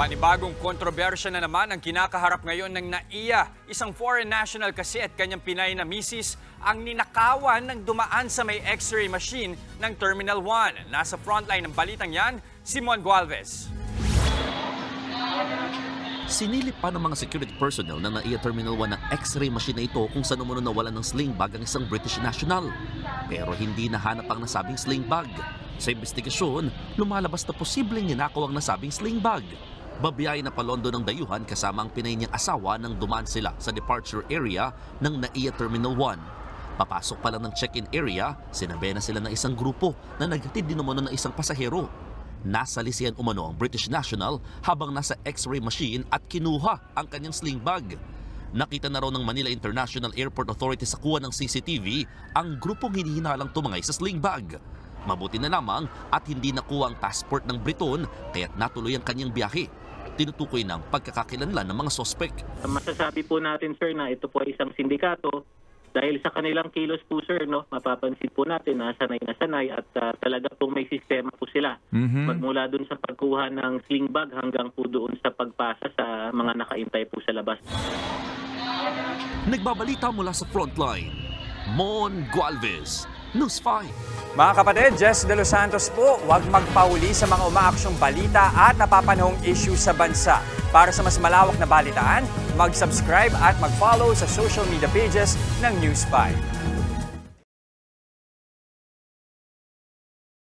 Panibagong kontrobersya na naman ang kinakaharap ngayon ng NAIA. Isang foreign national kasi at kanyang Pinay na misis ang ninakawan ng dumaan sa may x-ray machine ng Terminal 1. Nasa frontline ng balitang yan, Simon Gualvez. Sinilip pa ng mga security personnel ng NAIA Terminal 1 ng x-ray machine na ito kung saan umano nawalan ng sling bag ang isang British national. Pero hindi nahanap ang nasabing sling bag. Sa investigasyon, lumalabas na posibleng ninakaw ang nasabing sling bag. Babiyahe na pa London ng dayuhan kasama ang Pinay niyang asawa nang dumaan sila sa departure area ng NAIA Terminal 1. Papasok pa lang ng check-in area, sinabi na sila ng isang grupo na naghatid din umano ng isang pasahero. Nasalisihan umano ang British national habang nasa x-ray machine at kinuha ang kanyang sling bag. Nakita na raw ng Manila International Airport Authority sa kuha ng CCTV ang grupong hinihinalang tumangay sa sling bag. Mabuti na lamang at hindi nakuha ang passport ng Briton kaya't natuloy ang kanyang biyahe. Tinutukoy ng pagkakakilanlan ng mga sospek. Masasabi po natin, sir, na ito po ay isang sindikato. Dahil sa kanilang kilos po, sir, no, mapapansin po natin na sanay at talaga po may sistema po sila. Magmula dun sa pagkuha ng sling bag hanggang po doon sa pagpasa sa mga nakaintay po sa labas. Nagbabalita mula sa frontline, Mon Gualvez, News 5. Mga kapatid, Jess De Los Santos po, huwag magpahuli sa mga umaaksyong balita at napapanahong issue sa bansa. Para sa mas malawak na balitaan, mag-subscribe at mag-follow sa social media pages ng News 5.